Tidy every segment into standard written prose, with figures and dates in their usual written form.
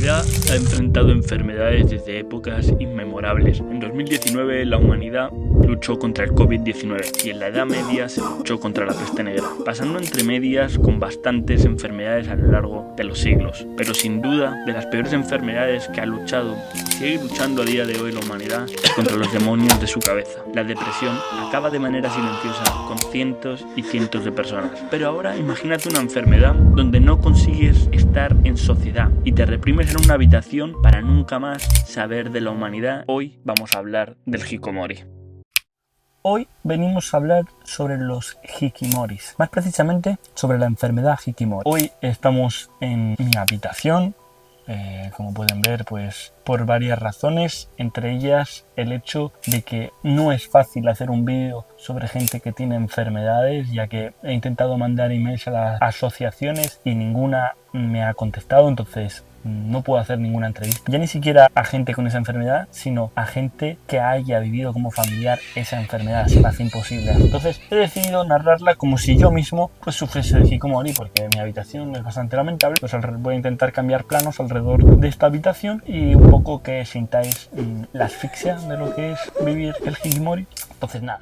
humanidad ha enfrentado enfermedades desde épocas inmemorables. En 2019 la humanidad luchó contra el COVID-19 y en la Edad Media se luchó contra la peste negra, pasando entre medias con bastantes enfermedades a lo largo de los siglos. Pero sin duda, de las peores enfermedades que ha luchado y sigue luchando a día de hoy la humanidad es contra los demonios de su cabeza. La depresión acaba de manera silenciosa con cientos y cientos de personas. Pero ahora imagínate una enfermedad donde no consigues estar en sociedad y te reprimes en una habitación para nunca más saber de la humanidad. Hoy vamos a hablar del hikikomori. Hoy venimos a hablar sobre los hikimoris, más precisamente sobre la enfermedad hikimori. Hoy estamos en mi habitación, como pueden ver, pues por varias razones, entre ellas el hecho de que no es fácil hacer un vídeo sobre gente que tiene enfermedades, ya que he intentado mandar emails a las asociaciones y ninguna me ha contestado, entonces no puedo hacer ninguna entrevista, ya ni siquiera a gente con esa enfermedad, sino a gente que haya vivido como familiar esa enfermedad. Se me hace imposible. Entonces he decidido narrarla como si yo mismo pues sufriese de hikikomori, porque mi habitación es bastante lamentable. Pues voy a intentar cambiar planos alrededor de esta habitación y un poco que sintáis la asfixia de lo que es vivir el hikimori. Entonces nada.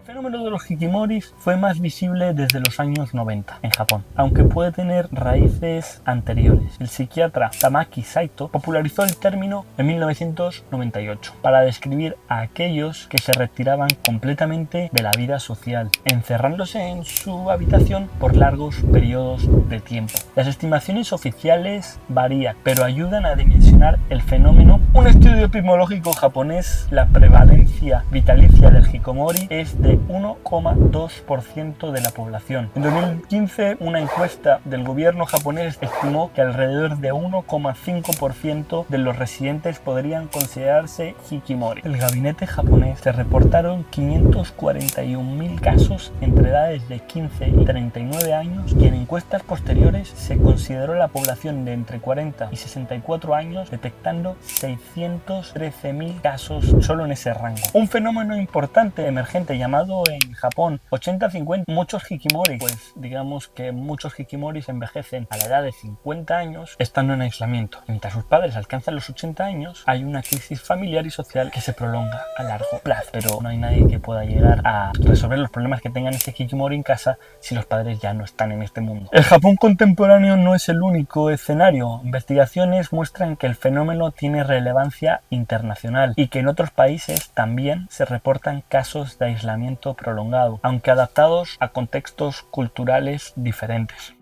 El fenómeno de los hikimoris fue más visible desde los años 90 en Japón, aunque puede tener raíces anteriores. El psiquiatra Tamaki Saito popularizó el término en 1998 para describir a aquellos que se retiraban completamente de la vida social, encerrándose en su habitación por largos periodos de tiempo. Las estimaciones oficiales varían, pero ayudan a dimensionar el fenómeno. Un estudio epidemiológico japonés, la prevalencia vitalicia del hikikomori es de 1,2% de la población. En 2015, una encuesta del gobierno japonés estimó que alrededor de 1,5% de los residentes podrían considerarse hikimori. El gabinete japonés se reportaron 541.000 casos entre edades de 15 y 39 años y en encuestas posteriores se consideró la población de entre 40 y 64 años, detectando 613.000 casos solo en ese rango. Un fenómeno importante emergente llamado en Japón 80-50, muchos hikimori, pues digamos que muchos hikimoris envejecen a la edad de 50 años estando en aislamiento. Mientras sus padres alcanzan los 80 años, hay una crisis familiar y social que se prolonga a largo plazo, pero no hay nadie que pueda llegar a resolver los problemas que tengan ese hikimori en casa si los padres ya no están en este mundo. El Japón contemporáneo no es el único escenario. Investigaciones muestran que el fenómeno tiene relevancia internacional y que en otros países también se reportan casos de aislamiento prolongado, aunque adaptados a contextos culturales diferentes.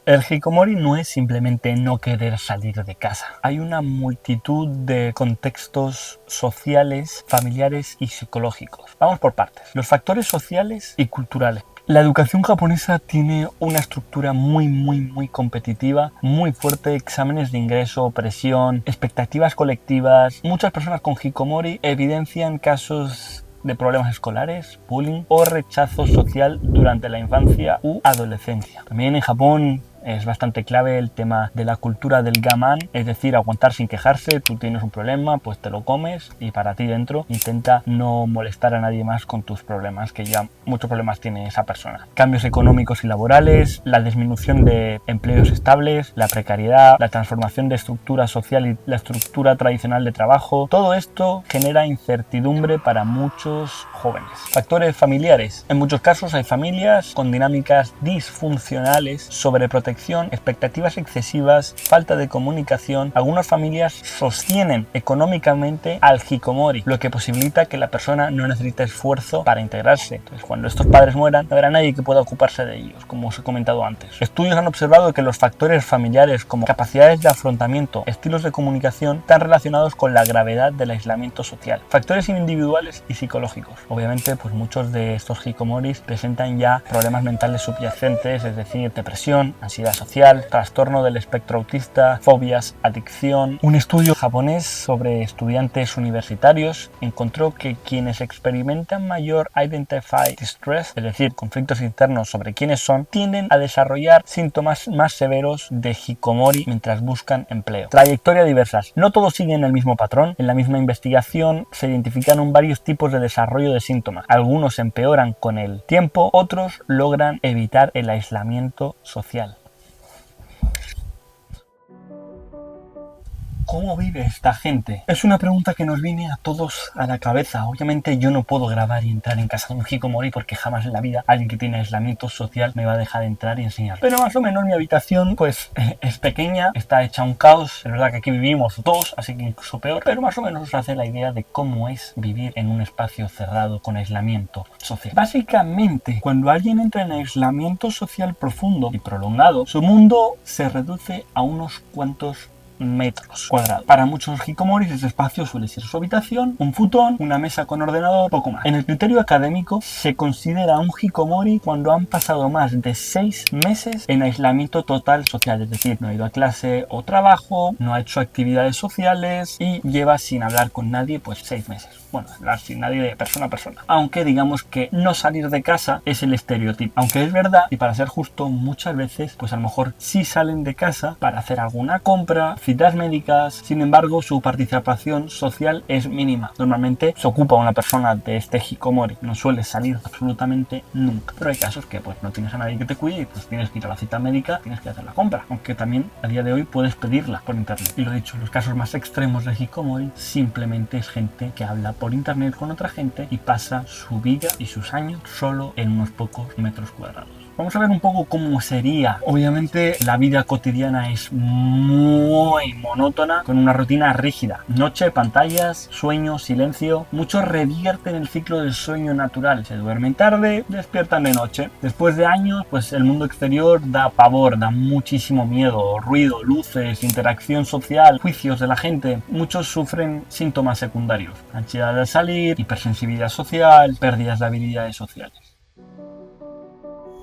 El hikikomori no es simplemente no querer salir de casa. Hay una multitud de contextos sociales, familiares y psicológicos. Vamos por partes. Los factores sociales y culturales. La educación japonesa tiene una estructura muy competitiva, muy fuerte, exámenes de ingreso, presión, expectativas colectivas. Muchas personas con hikikomori evidencian casos de problemas escolares, bullying o rechazo social durante la infancia u adolescencia. También en Japón es bastante clave el tema de la cultura del gaman, es decir, aguantar sin quejarse. Tú tienes un problema, pues te lo comes y para ti dentro intenta no molestar a nadie más con tus problemas, que ya muchos problemas tiene esa persona. Cambios económicos y laborales, la disminución de empleos estables, la precariedad, la transformación de estructura social y la estructura tradicional de trabajo. Todo esto genera incertidumbre para muchos jóvenes. Factores familiares. En muchos casos hay familias con dinámicas disfuncionales, sobreprotección, expectativas excesivas, falta de comunicación. Algunas familias sostienen económicamente al hikikomori, lo que posibilita que la persona no necesite esfuerzo para integrarse. Entonces, cuando estos padres mueran, no habrá nadie que pueda ocuparse de ellos, como os he comentado antes. Estudios han observado que los factores familiares como capacidades de afrontamiento, estilos de comunicación, están relacionados con la gravedad del aislamiento social. Factores individuales y psicológicos. Obviamente, pues muchos de estos hikikomoris presentan ya problemas mentales subyacentes, es decir, depresión, ansiedad, ansiedad social, trastorno del espectro autista, fobias, adicción. Un estudio japonés sobre estudiantes universitarios encontró que quienes experimentan mayor identified distress, es decir, conflictos internos sobre quiénes son, tienden a desarrollar síntomas más severos de hikikomori mientras buscan empleo. Trayectoria diversas. No todos siguen el mismo patrón. En la misma investigación se identificaron varios tipos de desarrollo de síntomas. Algunos empeoran con el tiempo, otros logran evitar el aislamiento social. ¿Cómo vive esta gente? Es una pregunta que nos viene a todos a la cabeza. Obviamente yo no puedo grabar y entrar en casa de un hikikomori porque jamás en la vida alguien que tiene aislamiento social me va a dejar entrar y enseñar. Pero más o menos mi habitación pues es pequeña, está hecha un caos. Es verdad que aquí vivimos dos, así que incluso peor. Pero más o menos os hace la idea de cómo es vivir en un espacio cerrado con aislamiento social. Básicamente, cuando alguien entra en aislamiento social profundo y prolongado, su mundo se reduce a unos cuantos metros cuadrados. Para muchos hikikomoris ese espacio suele ser su habitación, un futón, una mesa con ordenador, poco más. En el criterio académico se considera un hikikomori cuando han pasado más de 6 meses en aislamiento total social, es decir, no ha ido a clase o trabajo, no ha hecho actividades sociales y lleva sin hablar con nadie pues 6 meses. Bueno, hablar sin nadie de persona a persona. Aunque digamos que no salir de casa es el estereotipo. Aunque es verdad, y para ser justo, muchas veces pues a lo mejor sí salen de casa para hacer alguna compra, citas médicas. Sin embargo, su participación social es mínima. Normalmente se ocupa una persona de este hikikomori. No suele salir absolutamente nunca. Pero hay casos que pues no tienes a nadie que te cuide y pues tienes que ir a la cita médica, tienes que hacer la compra. Aunque también a día de hoy puedes pedirla por internet. Y lo dicho, los casos más extremos de hikikomori simplemente es gente que habla por internet con otra gente y pasa su vida y sus años solo en unos pocos metros cuadrados. Vamos a ver un poco cómo sería. Obviamente la vida cotidiana es muy monótona, con una rutina rígida. Noche, pantallas, sueño, silencio. Muchos revierten el ciclo del sueño natural. Se duermen tarde, despiertan de noche. Después de años, pues el mundo exterior da pavor, da muchísimo miedo. Ruido, luces, interacción social, juicios de la gente. Muchos sufren síntomas secundarios. Ansiedad al salir, hipersensibilidad social, pérdidas de habilidades sociales.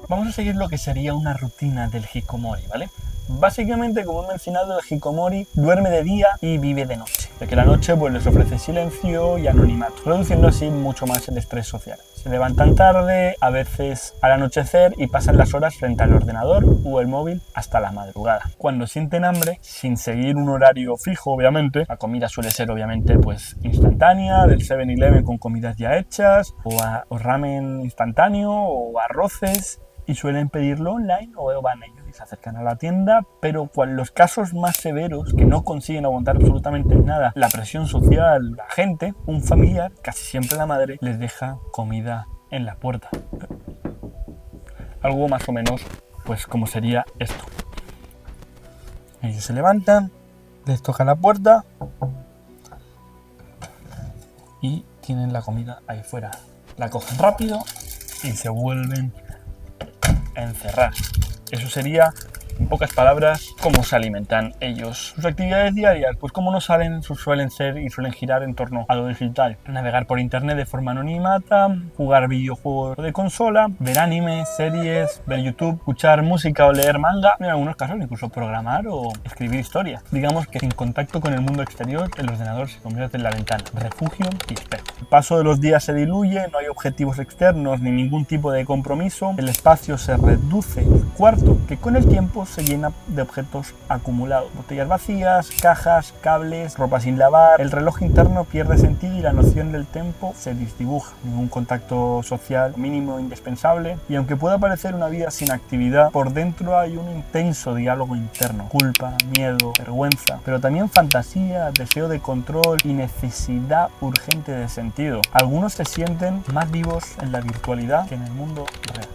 Vamos a seguir lo que sería una rutina del hikikomori, ¿vale? Básicamente, como he mencionado, el hikikomori duerme de día y vive de noche, ya que la noche pues, les ofrece silencio y anonimato, reduciendo así mucho más el estrés social. Se levantan tarde, a veces al anochecer, y pasan las horas frente al ordenador o el móvil hasta la madrugada. Cuando sienten hambre, sin seguir un horario fijo, obviamente, la comida suele ser obviamente pues instantánea, del 7-Eleven con comidas ya hechas, o ramen instantáneo, o arroces, y suelen pedirlo online o van ellos y se acercan a la tienda. Pero los casos más severos, que no consiguen aguantar absolutamente nada, la presión social, la gente, un familiar, casi siempre la madre, les deja comida en la puerta. Algo más o menos pues como sería esto. Ellos se levantan, les tocan la puerta y tienen la comida ahí fuera. La cogen rápido y se vuelven a encerrar. Eso sería, en pocas palabras, cómo se alimentan ellos. Sus actividades diarias, pues como no salen, suelen ser y suelen girar en torno a lo digital. Navegar por internet de forma anonimata, jugar videojuegos de consola, ver animes, series, ver YouTube, escuchar música o leer manga, en algunos casos incluso programar o escribir historias. Digamos que sin contacto con el mundo exterior, el ordenador se convierte en la ventana, refugio y espejo. El paso de los días se diluye, no hay objetivos externos ni ningún tipo de compromiso, el espacio se reduce, el cuarto, que con el tiempo se llena de objetos acumulados, botellas vacías, cajas, cables, ropa sin lavar. El reloj interno pierde sentido y la noción del tiempo se desdibuja. Ningún contacto social mínimo indispensable, y aunque pueda parecer una vida sin actividad, por dentro hay un intenso diálogo interno, culpa, miedo, vergüenza, pero también fantasía, deseo de control y necesidad urgente de sentido. Algunos se sienten más vivos en la virtualidad que en el mundo real.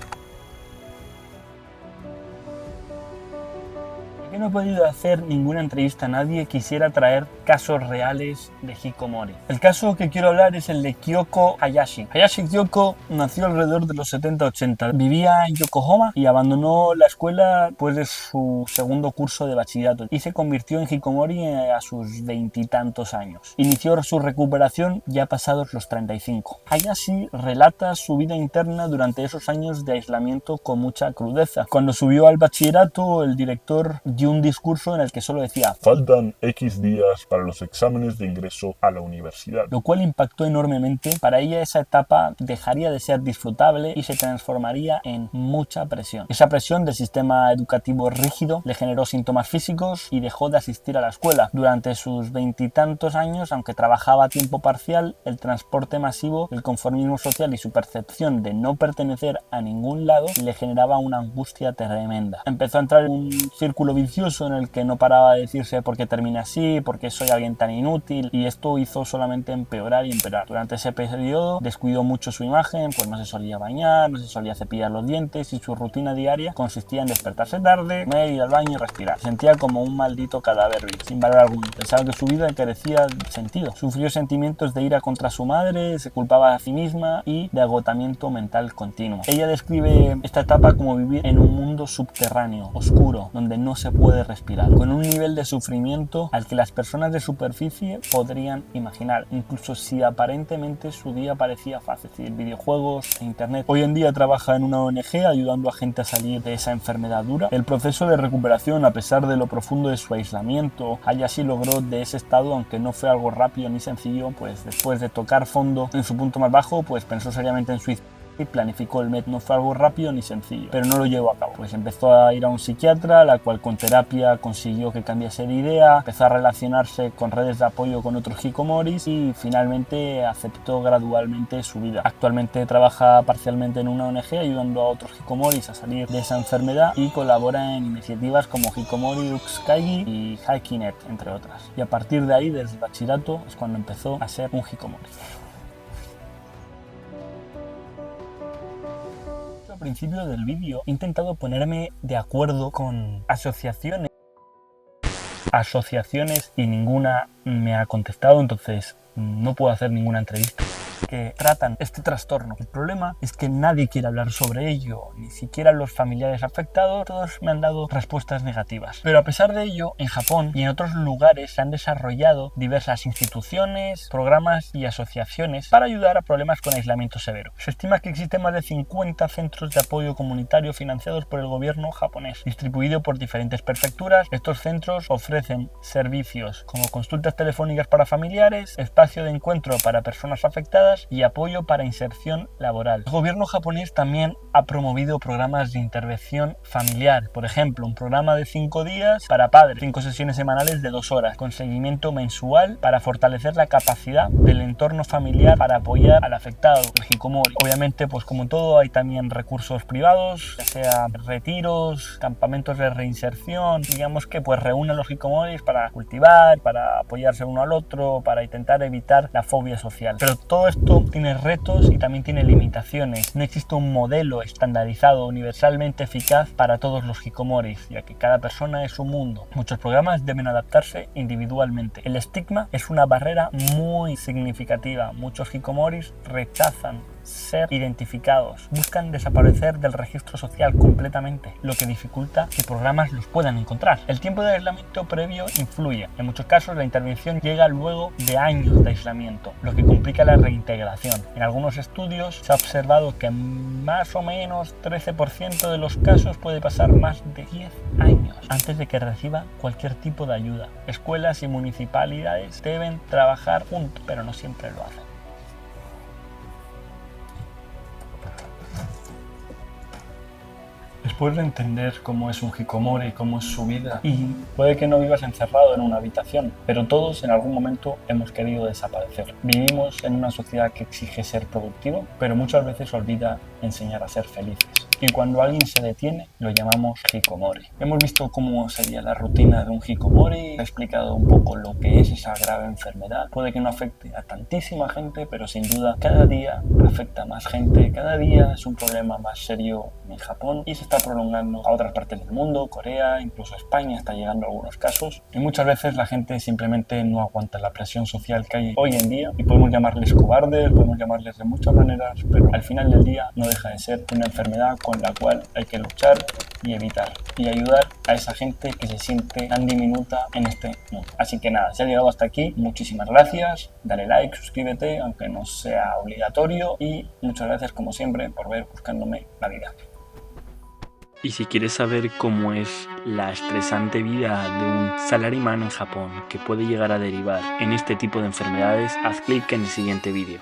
que no he podido hacer ninguna entrevista a nadie, quisiera traer casos reales de hikikomori. El caso que quiero hablar es el de Kyoko Hayashi. Hayashi Kyoko nació alrededor de los 70-80. Vivía en Yokohama y abandonó la escuela después de su segundo curso de bachillerato y se convirtió en hikikomori a sus veintitantos años. Inició su recuperación ya pasados los 35. Hayashi relata su vida interna durante esos años de aislamiento con mucha crudeza. Cuando subió al bachillerato, el director dio un discurso en el que solo decía: faltan X días para los exámenes de ingreso a la universidad. Lo cual impactó enormemente. Para ella esa etapa dejaría de ser disfrutable y se transformaría en mucha presión. Esa presión del sistema educativo rígido le generó síntomas físicos y dejó de asistir a la escuela. Durante sus veintitantos años, aunque trabajaba a tiempo parcial, el transporte masivo, el conformismo social y su percepción de no pertenecer a ningún lado le generaba una angustia tremenda. Empezó a entrar en un círculo vicioso en el que no paraba de decirse por qué terminé así, por qué soy alguien tan inútil, y esto hizo solamente empeorar y empeorar. Durante ese periodo descuidó mucho su imagen, pues no se solía bañar, no se solía cepillar los dientes y su rutina diaria consistía en despertarse tarde, comer, ir al baño y respirar. Se sentía como un maldito cadáver sin valor alguno. Pensaba que su vida carecía de sentido. Sufrió sentimientos de ira contra su madre, se culpaba a sí misma y de agotamiento mental continuo. Ella describe esta etapa como vivir en un mundo subterráneo, oscuro, donde no se puede respirar, con un nivel de sufrimiento al que las personas de superficie podrían imaginar, incluso si aparentemente su día parecía fácil, es decir, videojuegos e internet. Hoy en día trabaja en una ONG ayudando a gente a salir de esa enfermedad dura. El proceso de recuperación, a pesar de lo profundo de su aislamiento, Hayashi logró de ese estado, aunque no fue algo rápido ni sencillo, pues después de tocar fondo en su punto más bajo, pues pensó seriamente en suicidio y planificó el método. No fue algo rápido ni sencillo, pero no lo llevó a cabo. Pues empezó a ir a un psiquiatra, la cual con terapia consiguió que cambiase de idea, empezó a relacionarse con redes de apoyo con otros hikikomoris y finalmente aceptó gradualmente su vida. Actualmente trabaja parcialmente en una ONG ayudando a otros hikikomoris a salir de esa enfermedad y colabora en iniciativas como Hikikomori Utsukaigi y Haikinet, entre otras. Y a partir de ahí, desde el bachillerato, es cuando empezó a ser un hikikomori. Al principio del vídeo he intentado ponerme de acuerdo con asociaciones y ninguna me ha contestado, entonces no puedo hacer ninguna entrevista que tratan este trastorno. El problema es que nadie quiere hablar sobre ello, ni siquiera los familiares afectados. Todos me han dado respuestas negativas. Pero a pesar de ello, en Japón y en otros lugares se han desarrollado diversas instituciones, programas y asociaciones para ayudar a problemas con aislamiento severo. Se estima que existen más de 50 centros de apoyo comunitario financiados por el gobierno japonés, distribuido por diferentes prefecturas. Estos centros ofrecen servicios como consultas telefónicas para familiares, espacio de encuentro para personas afectadas y apoyo para inserción laboral. El gobierno japonés también ha promovido programas de intervención familiar. Por ejemplo, un programa de 5 días para padres, 5 sesiones semanales de 2 horas, con seguimiento mensual para fortalecer la capacidad del entorno familiar para apoyar al afectado, el hikikomori. Obviamente, pues como todo, hay también recursos privados, ya sea retiros, campamentos de reinserción, digamos que pues reúnen a los hikikomoris para cultivar, para apoyarse uno al otro, para intentar evitar la fobia social. Pero todo esto tiene retos y también tiene limitaciones. No existe un modelo estandarizado universalmente eficaz para todos los hikikomoris, ya que cada persona es un mundo. Muchos programas deben adaptarse individualmente. El estigma es una barrera muy significativa. Muchos hikikomoris rechazan ser identificados, buscan desaparecer del registro social completamente, lo que dificulta que programas los puedan encontrar. El tiempo de aislamiento previo influye. En muchos casos la intervención llega luego de años de aislamiento, lo que complica la reintegración. En algunos estudios se ha observado que más o menos 13% de los casos puede pasar más de 10 años antes de que reciba cualquier tipo de ayuda. Escuelas y municipalidades deben trabajar juntos, pero no siempre lo hacen. Después de entender cómo es un hikikomori, cómo es su vida, y puede que no vivas encerrado en una habitación, pero todos en algún momento hemos querido desaparecer. Vivimos en una sociedad que exige ser productivo, pero muchas veces olvida enseñar a ser felices. y cuando alguien se detiene lo llamamos hikomori. Hemos visto cómo sería la rutina de un hikomori, he explicado un poco lo que es esa grave enfermedad. Puede que no afecte a tantísima gente, pero sin duda cada día afecta a más gente, cada día es un problema más serio en Japón y se está prolongando a otras partes del mundo, Corea, incluso España está llegando a algunos casos, y muchas veces la gente simplemente no aguanta la presión social que hay hoy en día y podemos llamarles cobardes, podemos llamarles de muchas maneras, pero al final del día no deja de ser una enfermedad con la cual hay que luchar y evitar y ayudar a esa gente que se siente tan diminuta en este mundo. Así que nada, si has llegado hasta aquí, muchísimas gracias, dale like, suscríbete aunque no sea obligatorio y muchas gracias como siempre por ver Buscándome la Vida. Y si quieres saber cómo es la estresante vida de un salaryman en Japón que puede llegar a derivar en este tipo de enfermedades, haz clic en el siguiente vídeo.